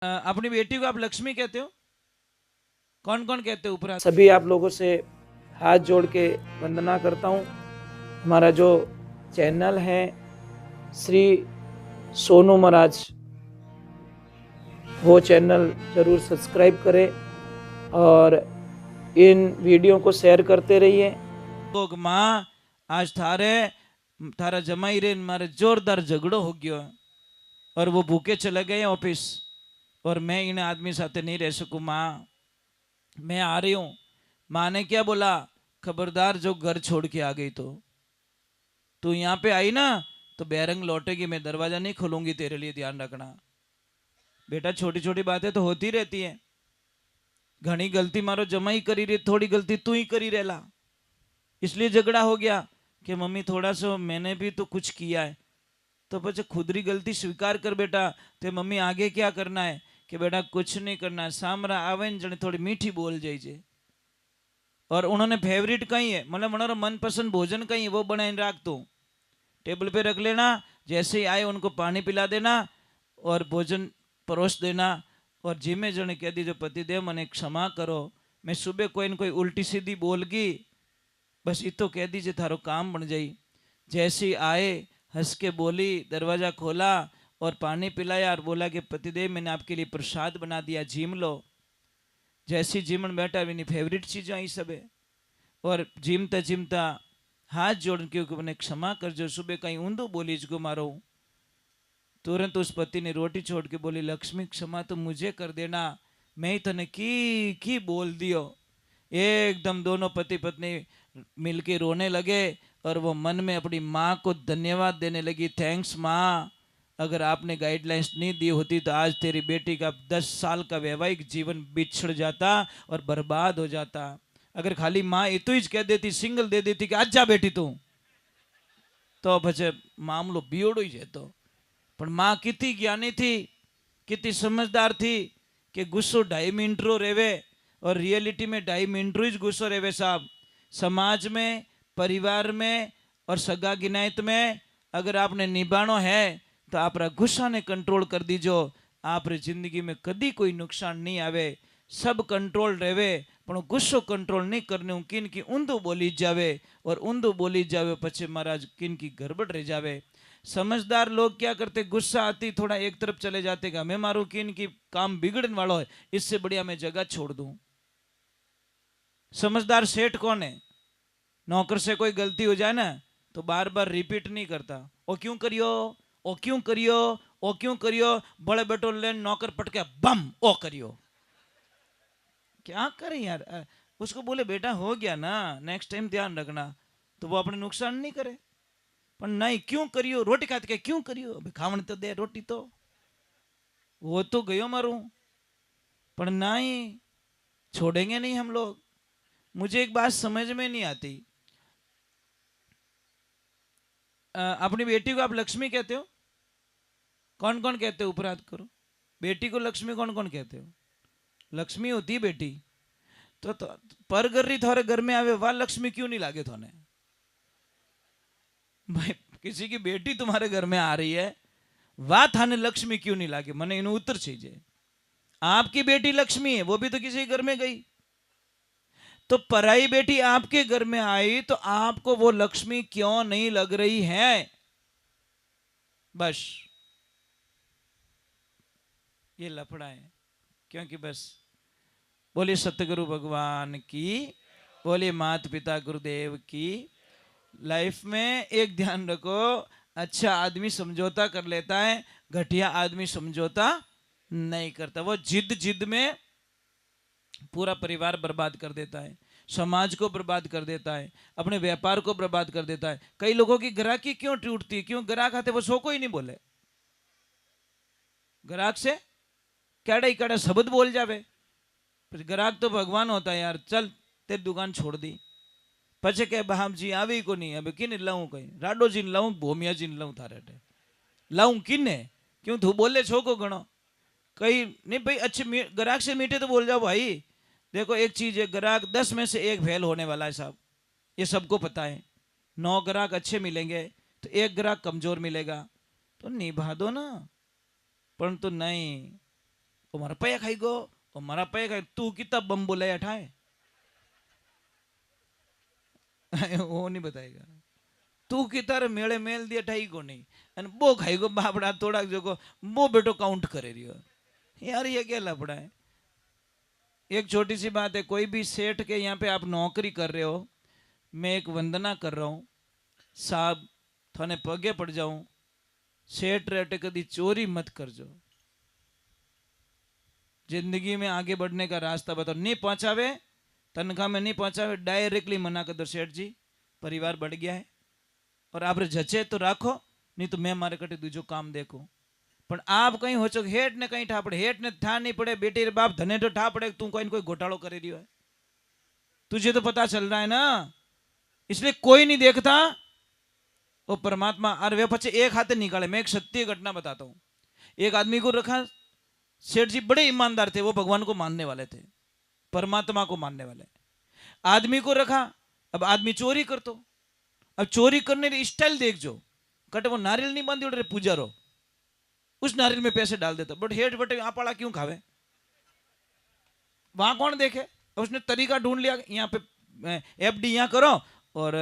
अपनी बेटी को आप लक्ष्मी कहते हो? कौन कौन कहते हो ऊपर? सभी आप लोगों से हाथ जोड़ के वंदना करता हूँ। हमारा जो चैनल है श्री सोनू महाराज, वो चैनल जरूर सब्सक्राइब करें और इन वीडियो को शेयर करते रहिए। तो माँ आज थारा जमाई रे मारे जोरदार झगड़ो हो गयो और वो भूखे चले गए ऑफिस और मैं इन आदमी साथे नहीं रह सकूं माँ, मैं आ रही हूँ। माँ ने क्या बोला, खबरदार जो घर छोड़ के आ गई तो तू यहाँ पे आई ना तो बेरंग लौटेगी, मैं दरवाजा नहीं खोलूंगी तेरे लिए, ध्यान रखना। बेटा छोटी छोटी बातें तो होती रहती हैं, घनी गलती मारो जमाई करी रही, थोड़ी गलती तू ही करी रहला, इसलिए झगड़ा हो गया कि मम्मी थोड़ा सा मैंने भी तो कुछ किया है। तो बच्चे खुदरी गलती स्वीकार कर बेटा, ते मम्मी आगे क्या करना है कि बेटा कुछ नहीं करना है, सामरा आवे जने थोड़ी मीठी बोल जाइए। और उन्होंने फेवरेट कहीं है, मतलब उन्होंने मनपसंद भोजन कहीं है वो बनाए रख दो, टेबल पे रख लेना, जैसे ही आए उनको पानी पिला देना और भोजन परोस देना। और जिम्मे जने कह दीजिए पतिदेव मने क्षमा करो, मैं सुबह कोई न कोई उल्टी सीधी बोल गई, बस ये तो कह दीजिए थारो काम बन जाई। जैसे ही आए हंस के बोली, दरवाज़ा खोला और पानी पिलाया और बोला कि पतिदेव मैंने आपके लिए प्रसाद बना दिया, झीम लो। जैसी जीमन बैठा मेरी फेवरेट चीज़ आई सब है। और जीमता जीमता हाथ जोड़ के मैंने क्षमा कर जो, सुबह कहीं ऊंधो बोली इसको मारो। तुरंत उस पति ने रोटी छोड़ के बोली, लक्ष्मी क्षमा तो मुझे कर देना, मैं ही तने की बोल दियो। एकदम दोनों पति पत्नी मिलके रोने लगे और वो मन में अपनी माँ को धन्यवाद देने लगी, थैंक्स माँ, अगर आपने गाइडलाइंस नहीं दी होती तो आज तेरी बेटी का 10 साल का वैवाहिक जीवन बिछड़ जाता और बर्बाद हो जाता। अगर खाली माँ इतो ही कह देती, सिंगल दे देती कि आज जा बेटी तू, तो પછી मामलो बियोड़ो ही जतो। पर माँ कितनी ज्ञानी थी, कितनी समझदार थी कि गुस्सो 2.5 मिनट रो रेवे और रियलिटी में 2.5 मिनट ही गुस्सो रेवे साहब। समाज में, परिवार में और सगा गिनायत में अगर आपने निभाणो है तो आप गुस्सा ने कंट्रोल कर दीजो, आप जिंदगी में कदी कोई नुकसान नहीं आवे, सब कंट्रोल रेवे। पण गुस्सो कंट्रोल नहीं करने किन की ऊंधो बोली जावे और ऊंधो बोली जावे पछे महाराज किन की गड़बड़ रह जावे। समझदार लोग क्या करते, गुस्सा आती थोड़ा एक तरफ चले जाते कि हमें मारू किन की काम बिगड़ने वाला है, इससे बढ़िया मैं जगह छोड़ दूं। समझदार सेठ कौन है, नौकर से कोई गलती हो जाए ना तो बार बार रिपीट नहीं करता, ओ क्यों करियो, ओ क्यों करियो, ओ क्यों करियो, बड़े बेटो ले नौकर पटके बम ओ करियो। क्या करें यार, उसको बोले बेटा हो गया ना, नेक्स्ट टाइम ध्यान रखना, तो वो अपने नुकसान नहीं करे। पर नहीं, क्यों करियो, रोटी खाते के क्यों करियो, अभी खावन तो दे रोटी, तो वो तो गयो मारू, पर नहीं, छोड़ेंगे नहीं हम लोग। मुझे एक बात समझ में नहीं आती, अपनी बेटी को आप लक्ष्मी कहते हो? कौन कौन कहते हो, ऊपर हाथ करो। बेटी को लक्ष्मी कौन कौन कहते हो? लक्ष्मी होती है बेटी, तो पर घर रही थोड़े घर में आवे वाह लक्ष्मी क्यों नहीं लागे थोने? भाई किसी की बेटी तुम्हारे घर में आ रही है, वाह थाने लक्ष्मी क्यों नहीं लागे, मने इन्हें उत्तर चाहिए। आपकी बेटी लक्ष्मी है, वो भी तो किसी घर में गई, तो पराई बेटी आपके घर में आई तो आपको वो लक्ष्मी क्यों नहीं लग रही है? बस ये लफड़ा है, क्योंकि बस बोलिए सतगुरु भगवान की, बोलिए माता पिता गुरुदेव की। लाइफ में एक ध्यान रखो, अच्छा आदमी समझौता कर लेता है, घटिया आदमी समझौता नहीं करता। वो जिद जिद में पूरा परिवार बर्बाद कर देता है, समाज को बर्बाद कर देता है, अपने व्यापार को बर्बाद कर देता है। कई लोगों की ग्राहकी क्यों टूटती है, क्यों ग्राहक आते वो सो को ही नहीं बोले, ग्राहक से कैड़ा ही कैड़ा शब्द बोल जावे, ग्राहक तो भगवान होता है यार, चल तेरी दुकान छोड़ दी, पचे के बहाम जी आवी को नहीं, अब किन लाऊं, कहीं राडो जी लाऊं, भोमिया जी लाऊं, थारे लाऊं किन्ने, क्यों तू बोले छो को गणो, कहीं नहीं भाई, अच्छे ग्राहक से मीठे तो बोल जाओ भाई। देखो एक चीज है, ग्राहक 10 में से एक फेल होने वाला है साहब, ये सबको पता है। 9 ग्राहक अच्छे मिलेंगे तो एक ग्राहक कमजोर मिलेगा, तो निभा दो ना। परंतु नहीं, वो मारा पैया खाई गो, वो मारा पैया खाई, तू कितना बम बोला ठाए वो नहीं बताएगा। तू की तारे मेले मेल दिया ठाई को नहीं, અને બો ખાઈ ગો બાપડા થોડાક જોકો બો બેટો काउंट करे रही हो। यार ये क्या लफड़ा है। एक छोटी सी बात है, कोई भी सेठ के यहाँ पे आप नौकरी कर रहे हो, मैं एक वंदना कर रहा हूँ, साहब थाने पगे पड़ जाऊं, सेठ रेटे कभी चोरी मत करजो। जिंदगी में आगे बढ़ने का रास्ता बताओ, नहीं पहुंचावे तनख्वाह में नहीं पहुंचावे डायरेक्टली मना कर दो, सेठ जी परिवार बढ़ गया है और आप जचे तो राखो, नहीं तो मैं मारे कटे दूजो काम देखो। पण आप कहीं हो चो हेठ ने कहीं ठा पड़े, हेठ ने ठा नहीं पड़े, बेटी रे बाप धने तो ठा पड़े, तू कोई कोई घोटालो करे रही है, तुझे तो पता चल रहा है ना। इसलिए कोई नहीं देखता वो परमात्मा। और वे पचे एक हाथे निकाले। मैं एक सत्य घटना बताता हूँ। एक आदमी को रखा, सेठ जी बड़े ईमानदार थे, वो भगवान को मानने वाले थे, परमात्मा को मानने वाले। आदमी को रखा, अब आदमी चोरी करतो, अब चोरी करने की स्टाइल देख जो, कटे वो नारियल नहीं बांधी उड़े पूजारो, उस नारियल में पैसे डाल देता, बट हेठ बटे आपाड़ा क्यों खावे, वहां कौन देखे। उसने तरीका ढूंढ लिया, यहाँ पे एफडी यहाँ करो, और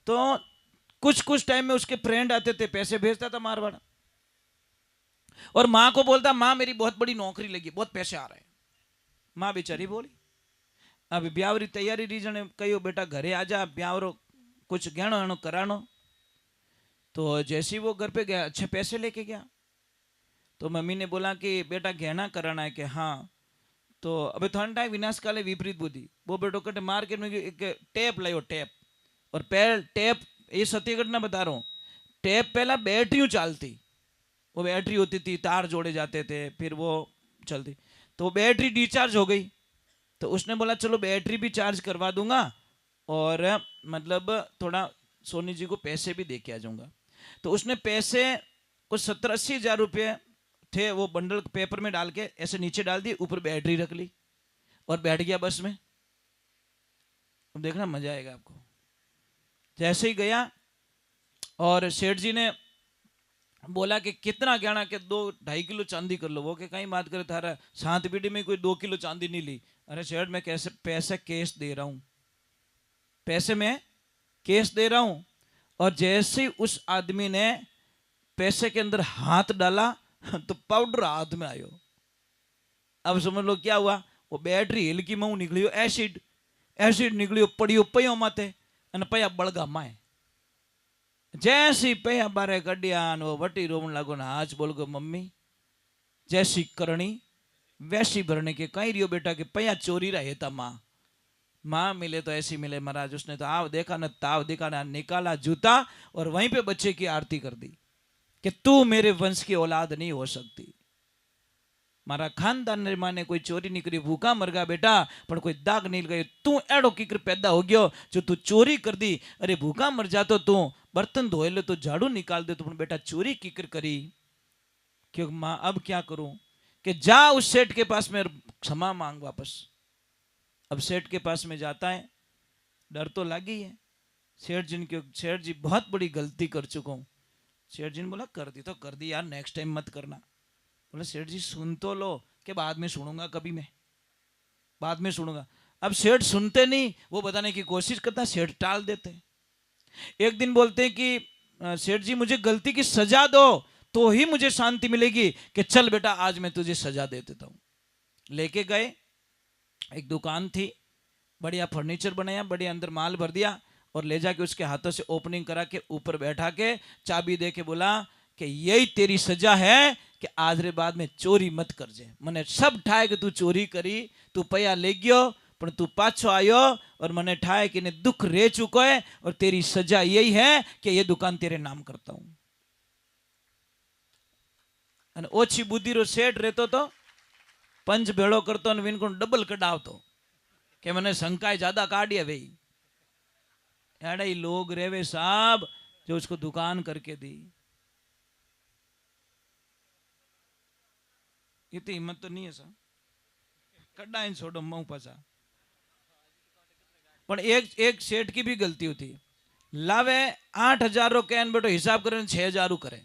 तो कुछ कुछ टाइम में उसके फ्रेंड आते थे, पैसे भेजता था मारवाड़, और माँ को बोलता माँ मेरी बहुत बड़ी नौकरी लगी, बहुत पैसे आ रहे हैं। माँ बेचारी बोली अब ब्यावरी तैयारी रीजन कहो बेटा घरे आ जा, ब्यावरो कुछ गहनो वहनो करानो। तो जैसे ही वो घर पे गया, अच्छे पैसे लेके गया, तो मम्मी ने बोला कि बेटा गहना कराना है कि हाँ। तो अबे थोड़ा टाइम विनाश काले विपरीत बुद्धि, वो बेटो कटे मार्केट में एक टेप लायो, टेप, और पहले टेप, ये सत्य घटना बता रहा हूँ, टेप पहला बैटरियों चालती, वो बैटरी होती थी, तार जोड़े जाते थे, फिर वो चलती, तो वो बैटरी डिस्चार्ज हो गई। तो उसने बोला चलो बैटरी भी चार्ज करवा दूंगा और मतलब थोड़ा सोनी जी को पैसे भी दे के आ जाऊंगा। तो उसने पैसे कुछ 70-80 हज़ार रुपये थे, वो बंडल पेपर में डाल के ऐसे नीचे डाल दिए, ऊपर बैटरी रख ली और बैठ गया बस में। अब देखना मजा आएगा आपको। जैसे ही गया और सेठ जी ने बोला कि कितना गहना, के 2-2.5 किलो चांदी कर लो। वो के कहीं बात करे, थारा शांत पीढ़ी में कोई 2 किलो चांदी नहीं ली। अरे सेठ मैं कैसे पैसे कैश दे रहा हूं, पैसे में कैश दे रहा हूं। और जैसे ही उस आदमी ने पैसे के अंदर हाथ डाला तो पाउडर हाथ में आयो। अब समझ लो क्या हुआ, वो बैटरी हिल की मुंह निकलियो, एसिड एसिड निकलियो, पड़ियो पयो माथे अने पया बळगा माए। जैसी पया बारे कडिया वो वटी रोवन लागो ना, आज बोल गो मम्मी जैसी करनी वैसी भरने के कहीं रियो बेटा के पया चोरी रहे था। माँ माँ मिले तो ऐसी मिले महाराज। उसने तो आव देखा न ताव देखा ना, निकाला जूता और वहीं पे बच्चे की आरती कर दी कि तू मेरे वंश की औलाद नहीं हो सकती। मारा खानदान ने माने कोई चोरी नहीं करी, भूखा मर गया बेटा पर कोई दाग नहीं गयो। तू एड़ो किकर पैदा हो गयो जो तू चोरी कर दी। अरे भूखा मर जातो तू बर्तन धोए ले तो झाड़ू निकाल दे, तो बेटा चोरी किकर करी। क्यों माँ अब क्या करूं, कि जा उस सेठ के पास में क्षमा मांग वापस। अब सेठ के पास में जाता है, डर तो लगी है सेठ जी ने, सेठ जी बहुत बड़ी गलती कर चुका हूं। सेठ जी ने बोला कर दी तो कर दी यार, नेक्स्ट टाइम मत करना। बोले सेठ जी सुन तो लो, कि बाद में सुनूंगा, कभी मैं बाद में सुनूंगा। अब सेठ सुनते नहीं, वो बताने की कोशिश करता, सेठ टाल देते। एक दिन बोलते हैं कि सेठ जी मुझे गलती की सजा दो तो ही मुझे शांति मिलेगी, कि चल बेटा आज मैं तुझे सजा दे देता हूं। लेके गए, एक दुकान थी, बढ़िया फर्नीचर बनाया, बढ़िया अंदर माल भर दिया और ले जाके उसके हाथों से ओपनिंग करा के ऊपर बैठा के चाबी दे के बोला कि यही तेरी सजा है कि आज रे बाद में चोरी मत कर जे। मने सब ठाए कि तू चोरी करी, तू पया ले गयो पर तू पाछो आयो और मने ठाए कि ने दुख रे चुको है और तेरी सजा यही है कि ये दुकान तेरे नाम करता हूं। અને ઓછી બુદ્ધિરો શેઠ રહેતો તો पंच भेड़ो करतो ने विनको डबल कढ़ावतो कि मैंने शंकाएं ज्यादा काढ़िया भाई। एड़ा ही लोग रेवे साहब जो उसको दुकान करके दी। इतनी हिम्मत तो नहीं है साहब, कढ़ाई छोड़ो मऊ पासा। पर एक सेठ की भी गलती होती, लावे 8,000 रो कैन बेटो हिसाब करे 6,000 करे।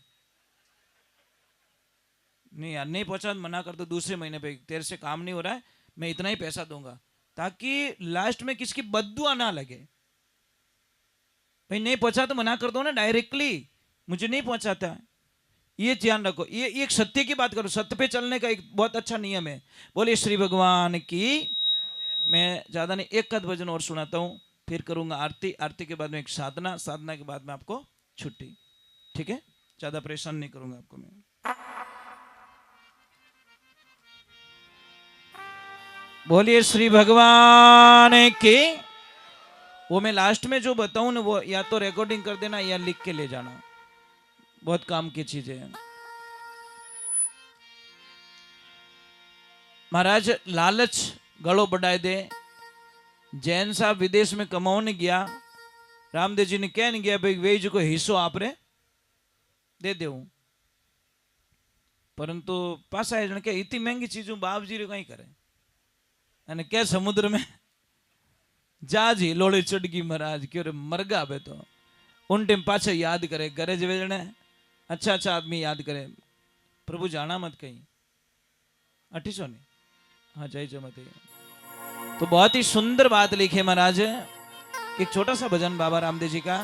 नहीं यार नहीं पहुंचा तो मना कर दो दूसरे महीने पे, तेरे से काम नहीं हो रहा है, मैं इतना ही पैसा दूंगा, ताकि लास्ट में किसकी बद्दुआ ना लगे। भाई नहीं पहुंचा तो मना कर दो ना डायरेक्टली, मुझे नहीं पहुंचाता। ये ध्यान रखो, ये एक सत्य की बात करो, सत्य पे चलने का एक बहुत अच्छा नियम है। बोलिए श्री भगवान की। मैं ज्यादा नहीं, एक कद भजन और सुनाता हूं, फिर करूंगा आरती, आरती के बाद में एक साधना, साधना के बाद में आपको छुट्टी। ठीक है, ज्यादा परेशान नहीं करूंगा आपको मैं। बोलिए श्री भगवान की। वो मैं लास्ट में जो बताऊं ना, वो या तो रिकॉर्डिंग कर देना या लिख के ले जाना, बहुत काम की चीजें हैं। महाराज लालच गलो बढ़ाए दे। जैन साहब विदेश में कमाने गया, रामदेव जी ने कहने गया भाई वे जी को हिस्सो आप रे दे दे, परंतु पासा है जन के इतनी महंगी चीजों बाप जी रे कहीं करे, અને કે समुद्र में जहाज ही लोड़ी चढ़ गई महाराज, क्यों रे मर गा बे, तो उन टाइम पाछे याद करे करे जवे जने अच्छा अच्छा आदमी याद करे, प्रभु जाना मत कहीं 2800 नहीं। हाँ जय जमती। तो बहुत ही सुंदर बात लिखी है महाराज, एक छोटा सा भजन बाबा रामदेव जी का।